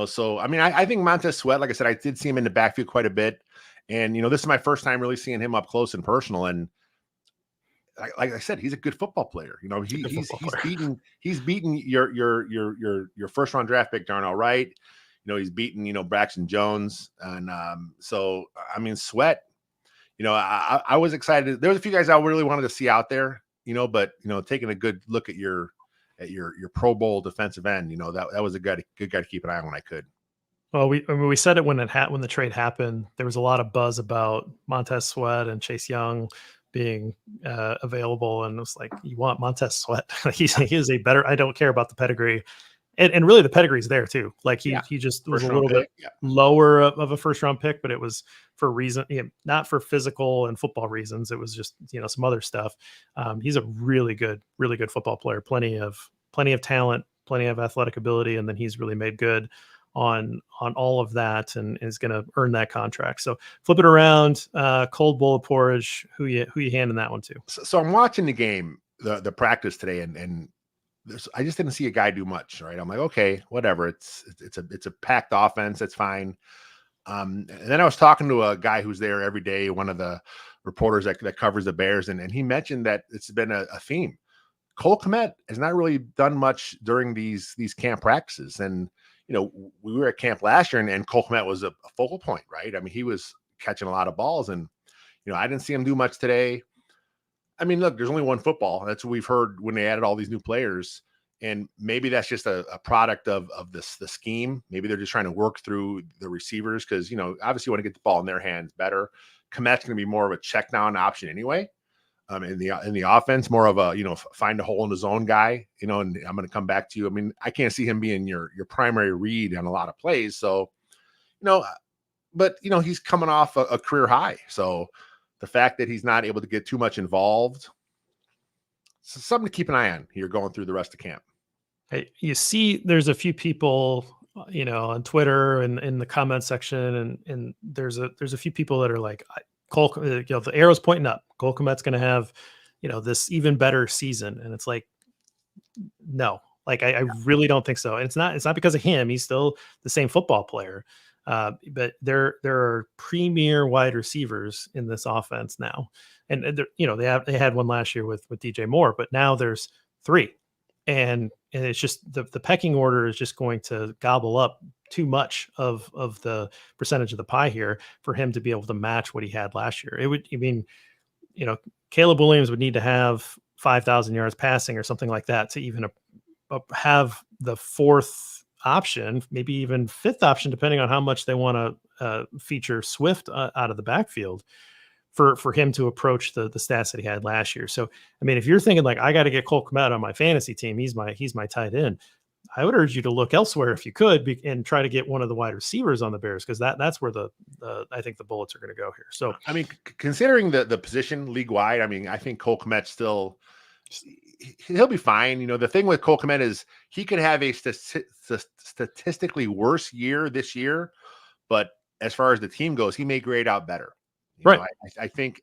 So I mean, I think Montez Sweat, like I said, I did see him in the backfield quite a bit, and this is my first time really seeing him up close and personal. And like I said, he's a good football player. He's beaten your first-round draft pick Darnell Wright. He's beaten Braxton Jones, and so I mean Sweat. I was excited. There was a few guys I really wanted to see out there, but taking a good look at your Pro Bowl defensive end, that was a good guy to keep an eye on when I could. Well, we said it when the trade happened. There was a lot of buzz about Montez Sweat and Chase Young being available, and it was like, you want Montez Sweat? he is a better. I don't care about the pedigree. And really, the pedigree's there too. Like he just was a little bit lower of a 1st-round pick, but it was for reason, not for physical and football reasons. It was just some other stuff. He's a really good football player. Plenty of talent, plenty of athletic ability, and then he's really made good on all of that, and is going to earn that contract. So flip it around. Cold bowl of porridge. Who you handing that one to? So I'm watching the game, the practice today, and I just didn't see a guy do much, right? I'm like, okay, whatever. It's a packed offense. It's fine. And then I was talking to a guy who's there every day, one of the reporters that covers the Bears, and he mentioned that it's been a theme. Cole Kmet has not really done much during these camp practices. And, we were at camp last year, and Cole Kmet was a focal point, right? I mean, he was catching a lot of balls, and, I didn't see him do much today. I mean, look, there's only one football. That's what we've heard when they added all these new players. And maybe that's just a product of the scheme. Maybe they're just trying to work through the receivers because, obviously you want to get the ball in their hands better. Komet's going to be more of a check down option anyway. In the offense, more of a, find a hole in the zone guy, and I'm going to come back to you. I mean, I can't see him being your primary read on a lot of plays. So, but, he's coming off a career high. So, the fact that he's not able to get too much involved, it's something to keep an eye on here going through the rest of camp. Hey, you see, there's a few people, on Twitter and in the comment section, and there's a few people that are like, Cole, the arrow's pointing up. Cole Kmet's going to have, this even better season, and it's like, no, like I really don't think so. And it's not because of him. He's still the same football player. But there are premier wide receivers in this offense now, and they had one last year with DJ Moore, but now there's 3, and it's just the pecking order is just going to gobble up too much of the percentage of the pie here for him to be able to match what he had last year. Caleb Williams would need to have 5,000 yards passing or something like that to even have the 4th option, maybe even 5th option, depending on how much they want to feature Swift out of the backfield for him to approach the stats that he had last year. So, I mean, if you're thinking like, I got to get Cole Kmet on my fantasy team, he's my tight end, I would urge you to look elsewhere if you could and try to get one of the wide receivers on the Bears, because that's where I think the bullets are going to go here. So, I mean, considering the position league wide, I mean, I think Cole Kmet still, he'll be fine. The thing with Cole Kmet is he could have a statistically worse year this year, but as far as the team goes, he may grade out better. Right. I think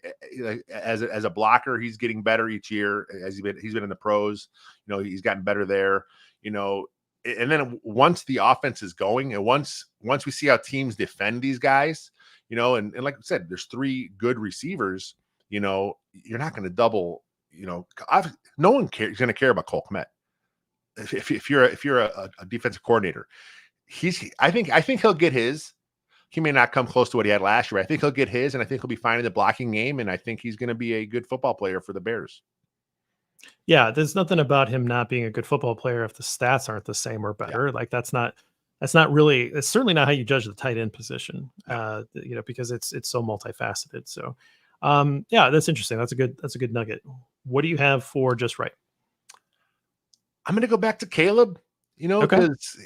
as a blocker, he's getting better each year as he's been in the pros. He's gotten better there. And then once the offense is going, and once we see how teams defend these guys, and like I said, there's 3 good receivers. You're not going to double. No one is going to care about Cole Kmet. if you're a defensive coordinator, I think he'll get his. He may not come close to what he had last year. I think he'll get his, and I think he'll be fine in the blocking game, and I think he's going to be a good football player for the Bears. Yeah, there's nothing about him not being a good football player if the stats aren't the same or Yeah. better. Like that's not really, it's certainly not how you judge the tight end position. Because it's so multifaceted. So yeah, that's interesting. That's a good nugget. What do you have for just right? I'm going to go back to Caleb, Okay. because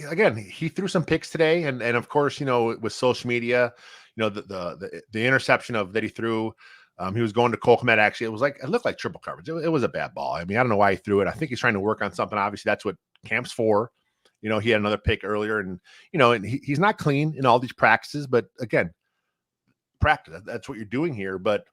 again, he threw some picks today, and of course, with social media, the interception that he threw, he was going to Cole Kmet. Actually, it looked like triple coverage. It was a bad ball. I mean, I don't know why he threw it. I think he's trying to work on something. Obviously, that's what camp's for. He had another pick earlier, and and he's not clean in all these practices. But again, practice. That's what you're doing here. But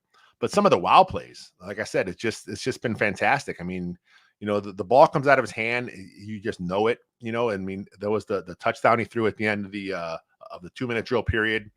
some of the wow plays, like I said, it's just been fantastic. I mean, the ball comes out of his hand, you just know it. I mean, there was the touchdown he threw at the end of the 2-minute drill period.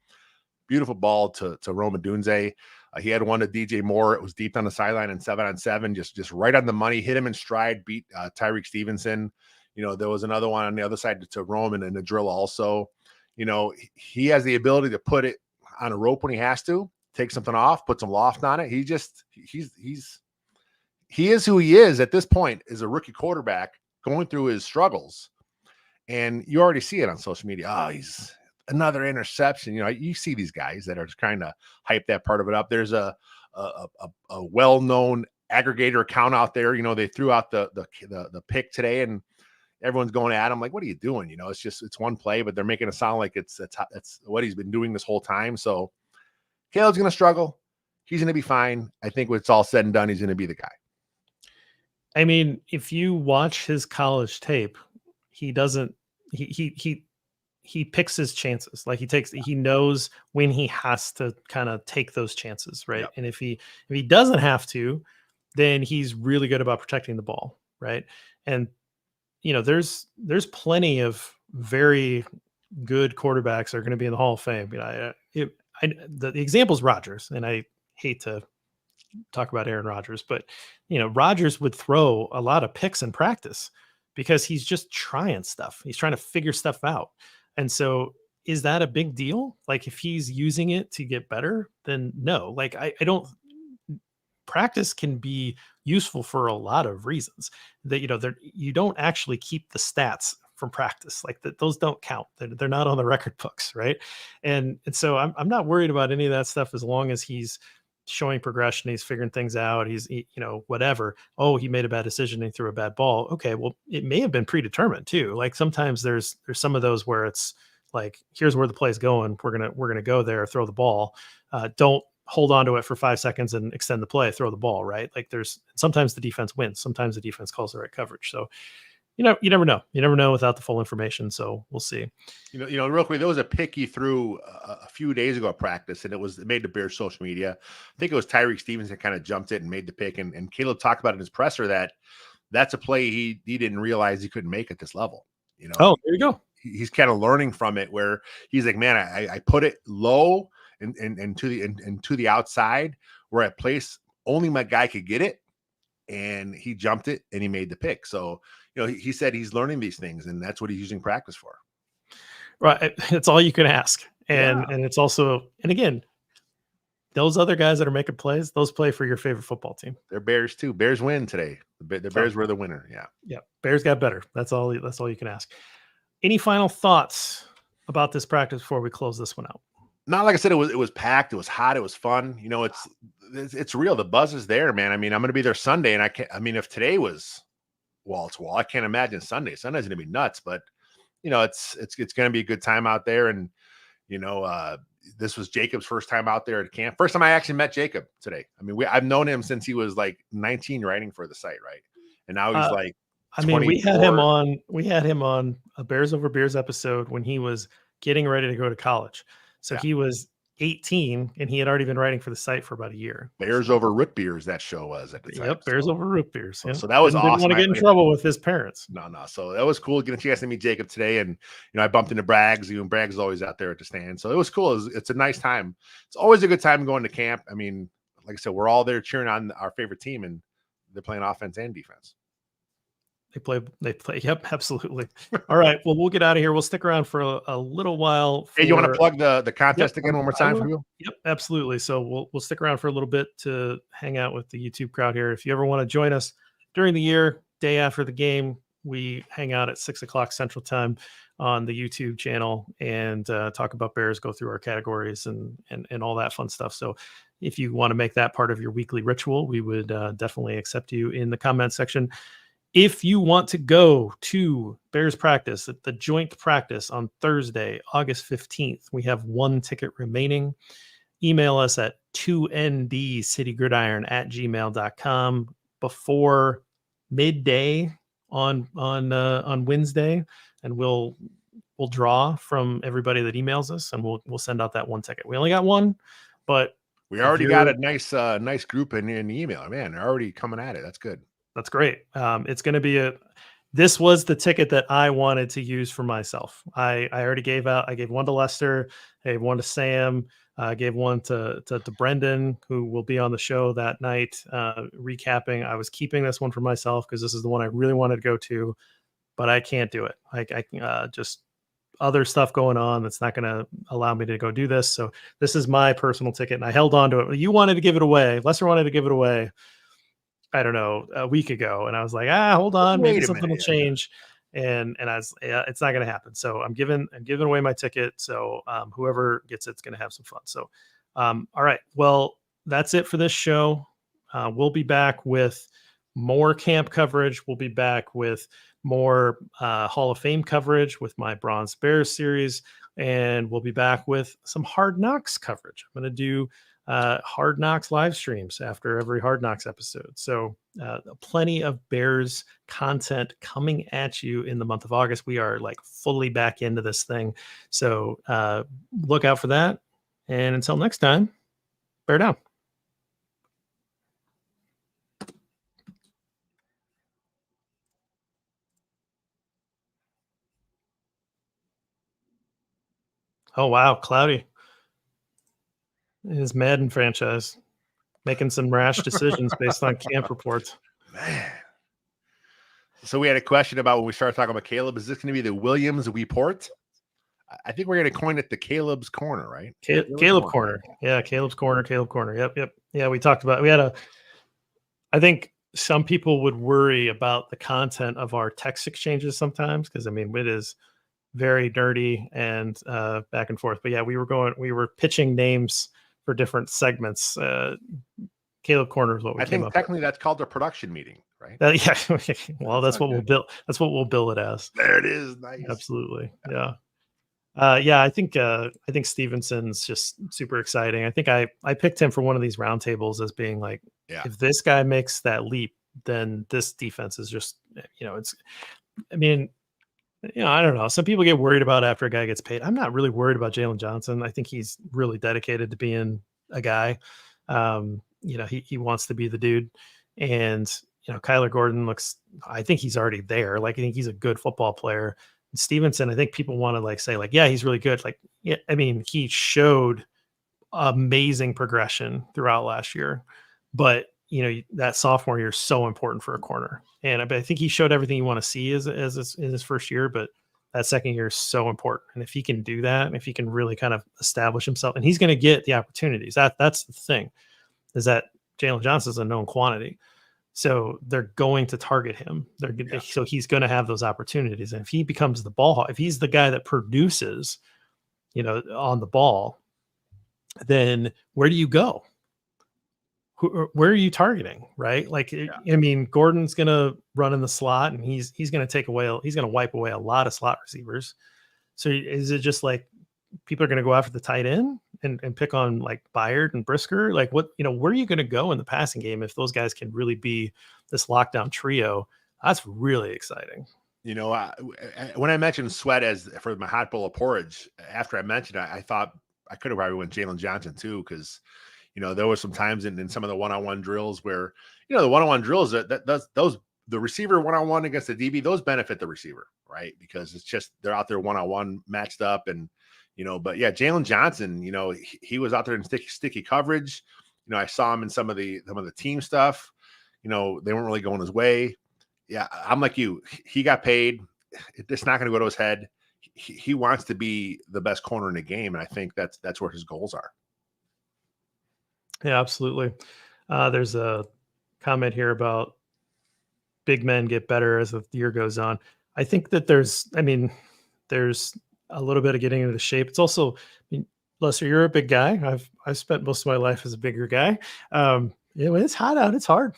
Beautiful ball to Rome Odunze. He had one to DJ Moore. It was deep on the sideline and 7-on-7, just right on the money. Hit him in stride. Beat Tyreek Stevenson. There was another one on the other side to Rome in the drill also. He has the ability to put it on a rope when he has to, take something off, put some loft on it. He is who he is at this point as a rookie quarterback going through his struggles. And you already see it on social media. Oh, he's another interception. You see these guys that are trying to hype that part of it up. There's a well-known aggregator account out there. They threw out the pick today, and everyone's going at him like, what are you doing? It's one play, but they're making it sound like it's what he's been doing this whole time. So Caleb's going to struggle. He's going to be fine. I think when it's all said and done, he's going to be the guy. I mean, if you watch his college tape, he doesn't, he picks his chances. Like he knows when he has to kind of take those chances. Right. Yep. And if he doesn't have to, then he's really good about protecting the ball. Right. And, there's plenty of very good quarterbacks that are going to be in the Hall of Fame. The example is Rodgers, and I hate to talk about Aaron Rodgers, but Rodgers would throw a lot of picks in practice because he's just trying stuff. He's trying to figure stuff out. And so is that a big deal? Like if he's using it to get better, then no. Like I don't. Practice can be useful for a lot of reasons that, you don't actually keep the stats from practice. Like that, those don't count. They're not on the record books. Right. And so I'm not worried about any of that stuff as long as he's showing progression. He's figuring things out. He's, whatever. Oh, he made a bad decision. And he threw a bad ball. Okay. Well, it may have been predetermined too. Like sometimes there's some of those where it's like, here's where the play's going. We're going to go there, throw the ball. Don't hold on to it for 5 seconds and extend the play, throw the ball, right? Like sometimes the defense wins. Sometimes the defense calls the right coverage. So, you never know. You never know without the full information. So we'll see. Real quick, there was a pick he threw a few days ago at practice, and it made the Bears social media. I think it was Tyreek Stevenson kind of jumped it and made the pick. And Caleb talked about in his presser that's a play he didn't realize he couldn't make at this level. Oh, there you go. He's kind of learning from it where he's like, man, I put it low and to the outside where at place only my guy could get it, and he jumped it and he made the pick. So he said he's learning these things, and that's what he's using practice for. Right, it's all you can ask, and it's also, and again, those other guys that are making plays, those play for your favorite football team. They're Bears too. Bears win today. The Bears were the winner. Yeah. Bears got better. That's all you can ask. Any final thoughts about this practice before we close this one out? Not like I said, it was packed. It was hot. It was fun. It's real. The buzz is there, man. I mean, I'm going to be there Sunday, and if today was wall to wall, I can't imagine Sunday. Sunday's going to be nuts, but it's going to be a good time out there. And, this was Jacob's first time out there at camp. First time I actually met Jacob today. I mean, I've known him since he was like 19 writing for the site. Right. And now he's like, 24. we had him on a Bears Over Beers episode when he was getting ready to go to college. So he was 18 and he had already been writing for the site for about a year. Bears Over Root Beers, that show was at the time. Yep, Bears Over Root Beers. Yeah. So that was awesome. Didn't want to get in trouble with his parents. No. So that was cool getting a chance to meet Jacob today. And, I bumped into Braggs. Braggs is always out there at the stand. So it was cool. It's a nice time. It's always a good time going to camp. I mean, like I said, we're all there cheering on our favorite team, and they're playing offense and defense. They play. Yep, absolutely. All right. Well, we'll get out of here. We'll stick around for a little while. Hey, you want to plug the contest again one more time for you? Yep, absolutely. So we'll stick around for a little bit to hang out with the YouTube crowd here. If you ever want to join us during the year, day after the game, we hang out at 6:00 Central Time on the YouTube channel and talk about Bears, go through our categories and all that fun stuff. So if you want to make that part of your weekly ritual, we would definitely accept you in the comment section. If you want to go to Bears practice, at the joint practice on Thursday, August 15th, we have one ticket remaining. Email us at 2ndcitygridiron@gmail.com before midday on Wednesday, and we'll draw from everybody that emails us, and we'll send out that one ticket. We only got one, but we already got a nice group in the email. Man, they're already coming at it. That's good. That's great. It's going to be this was the ticket that I wanted to use for myself. I already gave out. I gave one to Lester. I gave one to Sam. I gave one to Brendan, who will be on the show that night, recapping. I was keeping this one for myself because this is the one I really wanted to go to, but I can't do it. I just other stuff going on that's not going to allow me to go do this. So this is my personal ticket, and I held on to it. You wanted to give it away. Lester wanted to give it away, I don't know, a week ago. And I was like, hold on, maybe something will change. And I was, it's not going to happen. So I'm giving away my ticket. So whoever gets it's going to have some fun. So, all right, well, that's it for this show. We'll be back with more camp coverage. We'll be back with more Hall of Fame coverage with my Bronze Bears series. And we'll be back with some Hard Knocks coverage. I'm going to do Hard Knocks live streams after every Hard Knocks episode. So plenty of Bears content coming at you in the month of August. We are like fully back into this thing. So look out for that. And until next time, bear down. Oh, wow. Cloudy. His Madden franchise making some rash decisions based on camp reports. Man. So we had a question about when we started talking about Caleb. Is this going to be the Williams report? I think we're going to coin it the Caleb's Corner, right? Caleb Corner. Yeah, Caleb's Corner. Caleb Corner. Yep. Yeah, we talked about. I think some people would worry about the content of our text exchanges sometimes because it is very nerdy and back and forth. But yeah, we were pitching names for different segments. Caleb Corner is what we came up with. Technically that's called a production meeting, right? Yeah. Well, that's what we'll build. That's what we'll bill it as. There it is. Nice. Absolutely. Yeah. I think Stevenson's just super exciting. I think I picked him for one of these roundtables as being like, if this guy makes that leap, then this defense is just, I don't know. Some people get worried about after a guy gets paid. I'm not really worried about Jalen Johnson. I think he's really dedicated to being a guy. He wants to be the dude. And, Kyler Gordon I think he's already there. Like, I think he's a good football player. And Stevenson, I think people want to say he's really good. He showed amazing progression throughout last year, but that sophomore year is so important for a corner. And I think he showed everything you want to see in his first year, but that second year is so important. And if he can do that, and if he can really kind of establish himself, and he's going to get the opportunities, that's the thing, is that Jalen Johnson is a known quantity. So they're going to target him. So he's going to have those opportunities. And if he becomes the ball hawk, if he's the guy that produces, on the ball, then where do you go? Where are you targeting? Right? Gordon's going to run in the slot, and he's going to wipe away a lot of slot receivers. So is it just people are going to go after the tight end and pick on Byard and Brisker? Where are you going to go in the passing game if those guys can really be this lockdown trio? That's really exciting. When I mentioned Sweat as for my hot bowl of porridge, after I mentioned it, I thought I could have probably went Jalen Johnson too, because there were some times in some of the one-on-one drills where, the one-on-one drills the receiver one-on-one against the DB, those benefit the receiver, right? Because it's just, they're out there one-on-one matched up and, but yeah, Jalen Johnson, he was out there in sticky coverage. I saw him in some of the team stuff, they weren't really going his way. Yeah, I'm like you. He got paid. It's not going to go to his head. He wants to be the best corner in the game, and I think that's where his goals are. Yeah, absolutely. There's a comment here about big men get better as the year goes on. I think that there's a little bit of getting into the shape. It's also, I mean, Lester, you're a big guy. I've spent most of my life as a bigger guy. When it's hot out, it's hard.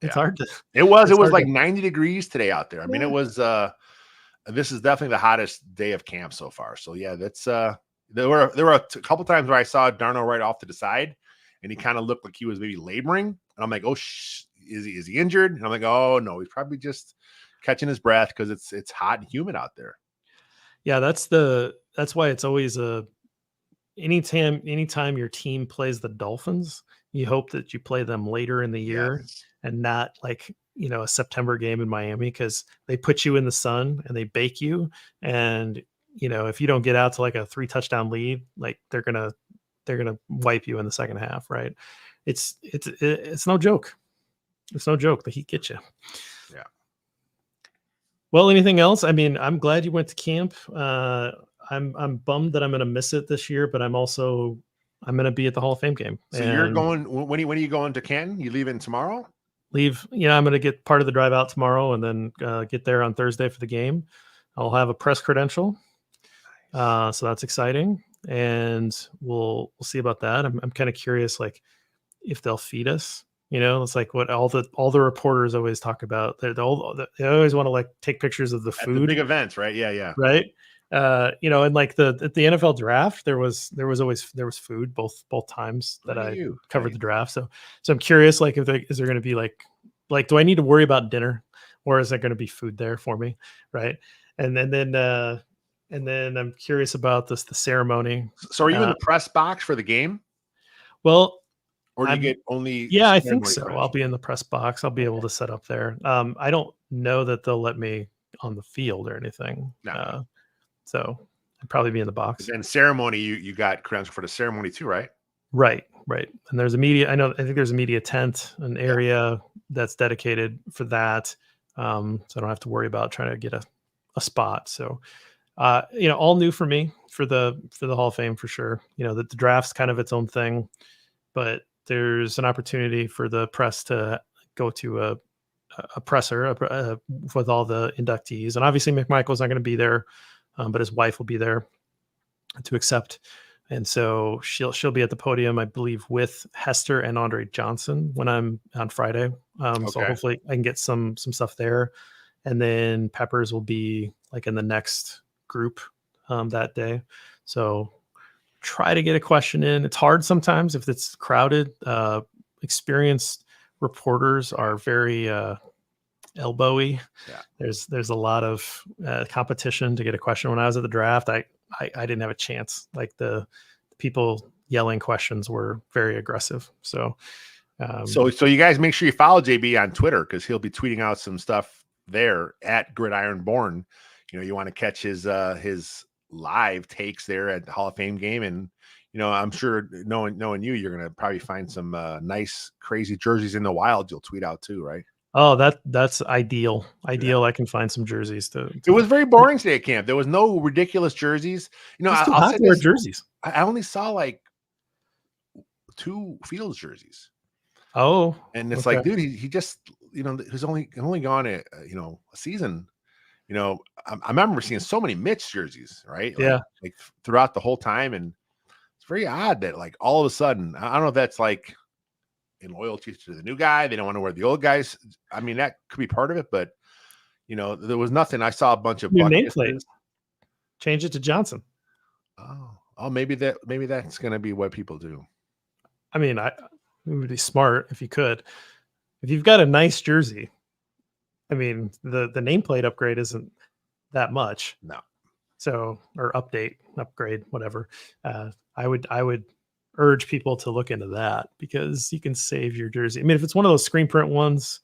It's Yeah. hard to. It was It's hard like to, 90 degrees today out there. I mean, yeah. it was this is definitely the hottest day of camp so far. So yeah, that's there were a couple times where I saw Darno right off to the side, and he kind of looked like he was maybe laboring, and I'm like, oh, is he injured? And I'm like, oh no, he's probably just catching his breath because it's hot and humid out there. Yeah, that's why it's always anytime your team plays the Dolphins, you hope that you play them later in the year Yes. and not like, a September game in Miami, because they put you in the sun and they bake you. And, if you don't get out to like a 3-touchdown lead, like they're going to wipe you in the second half. Right. It's no joke. It's no joke. The Heat get you. Yeah. Well, anything else? I mean, I'm glad you went to camp. I'm bummed that I'm going to miss it this year, but I'm going to be at the Hall of Fame game. So you're going when are you going to Canton? You leaving tomorrow? I'm going to get part of the drive out tomorrow and then get there on Thursday for the game. I'll have a press credential. So that's exciting. And we'll see about that. I'm kind of curious, like if they'll feed us, it's like what all the reporters always talk about. They always want to like take pictures of the food. At the big events, right? Yeah. Right. And like at the NFL draft, there was food both times that I covered the draft. So I'm curious, like, is there going to be like, do I need to worry about dinner, or is there going to be food there for me? Right. And then I'm curious about the ceremony. So are you in the press box for the game? Well, or do you get only? Yeah, I think so. I'll be in the press box. I'll be able to set up there. I don't know that they'll let me on the field or anything. No. So I'd probably be in the box. And ceremony, you got credential for the ceremony too, right? Right. And there's a media. I think there's a media tent, an area that's dedicated for that. So I don't have to worry about trying to get a spot. So, all new for me for the Hall of Fame for sure. That the draft's kind of its own thing, but there's an opportunity for the press to go to a presser with all the inductees, and obviously McMichael's not going to be there. But his wife will be there to accept. And so she'll be at the podium, I believe, with Hester and Andre Johnson when I'm on Friday. So hopefully I can get some stuff there. And then Peppers will be like in the next group that day. So try to get a question in. It's hard sometimes if it's crowded. Experienced reporters are very elbowy. Yeah. There's a lot of competition to get a question. When I was at the draft, I didn't have a chance. Like the people yelling questions were very aggressive. So so you guys make sure you follow JB on Twitter, because he'll be tweeting out some stuff there at Gridironborn. You want to catch his live takes there at the Hall of Fame game, and I'm sure knowing you're gonna probably find some nice crazy jerseys in the wild you'll tweet out too, right? Oh, that's ideal. Yeah. I can find some jerseys to. It was very boring today at camp. There was no ridiculous jerseys. I'll say wear jerseys. I only saw like 2 Fields jerseys. Oh, and it's like, dude, he just he's only gone a season. I remember seeing so many Mitch jerseys, right? Like throughout the whole time, and it's very odd that like all of a sudden, I don't know if that's like in loyalty to the new guy, they don't want to wear the old guys. I mean, that could be part of it, but there was nothing. I saw a bunch of new nameplates. Change it to Johnson. Oh, maybe that's going to be what people do. I mean, it would be smart if you could. If you've got a nice jersey, I mean, the nameplate upgrade isn't that much. No. So, or upgrade, whatever. I would urge people to look into that, because you can save your jersey. I mean, if it's one of those screen print ones,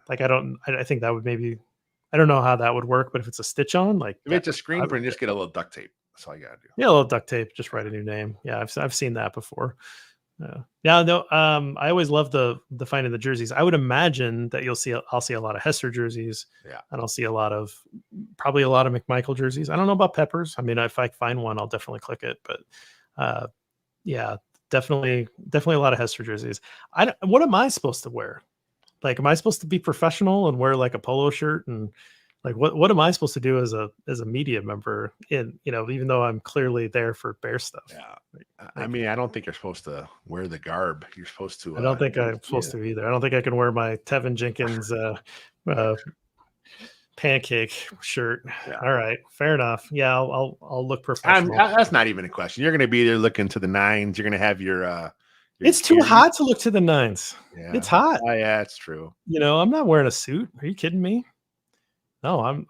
like I think that would maybe, I don't know how that would work, but if it's a stitch on, like if it's a screen print, just get a little duct tape. That's all you gotta do. Yeah, a little duct tape, just write a new name. Yeah, I've seen that before. Yeah. No. I always love the finding the jerseys. I would imagine that I'll see a lot of Hester jerseys. Yeah. And I'll see probably a lot of McMichael jerseys. I don't know about Peppers. I mean, if I find one, I'll definitely click it. But yeah, definitely a lot of Hester jerseys. What am I supposed to wear? Like, am I supposed to be professional and wear like a polo shirt and like what am I supposed to do as a media member even though I'm clearly there for Bear stuff? Yeah. I mean, I don't think you're supposed to wear the garb. You're supposed to. I don't think I'm supposed to either. I don't think I can wear my Tevin Jenkins pancake shirt. Yeah. All right, fair enough. Yeah, I'll look professional. That's not even a question. You're going to be there looking to the nines. You're going to have your it's too hot to look to the nines. Yeah. It's hot. Yeah, it's true. I'm not wearing a suit. Are you kidding me? No, I'm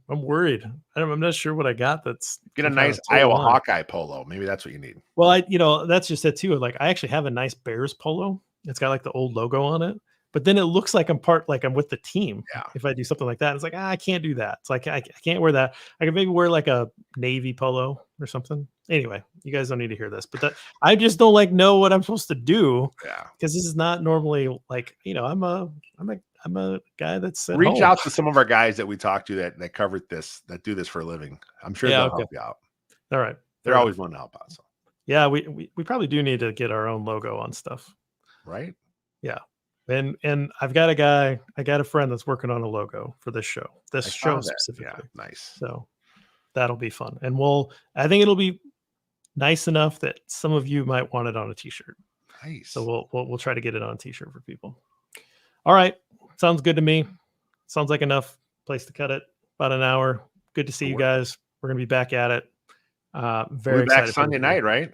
worried. I'm not sure what I got. Get a nice Iowa Hawkeye polo. Maybe that's what you need. Well, that's just it too. Like, I actually have a nice Bears polo. It's got like the old logo on it, but then it looks like I'm with the team. Yeah. If I do something like that, it's like, I can't do that. It's like, I can't wear that. I could maybe wear like a navy polo or something. Anyway, you guys don't need to hear this, but I just don't know what I'm supposed to do. Yeah. Because this is not normally like, I'm a guy that's reach out to some of our guys that we talked to that covered this, that do this for a living. I'm sure they'll help you out. All right. They're always willing to help out. So yeah, we probably do need to get our own logo on stuff. Right. Yeah. And I got a friend that's working on a logo for this show. Specifically. Yeah, nice. So that'll be fun. And I think it'll be nice enough that some of you might want it on a t-shirt. Nice. So we'll try to get it on a t-shirt for people. All right. Sounds good to me. Sounds like enough place to cut it. About an hour. Good to see you guys. We're going to be back at it. Very excited. Back Sunday night, right?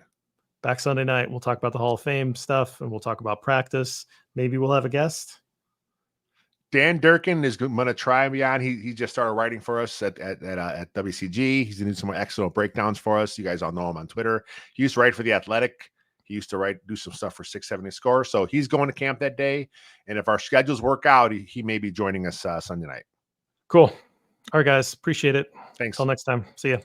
Back Sunday night. We'll talk about the Hall of Fame stuff and we'll talk about practice. Maybe we'll have a guest. Dan Durkin is going to try me on. He just started writing for us at WCG. He's going to do some more excellent breakdowns for us. You guys all know him on Twitter. He used to write for The Athletic. He used to do some stuff for 670 Score. So he's going to camp that day. And if our schedules work out, he may be joining us Sunday night. Cool. All right, guys. Appreciate it. Thanks. Until next time. See ya.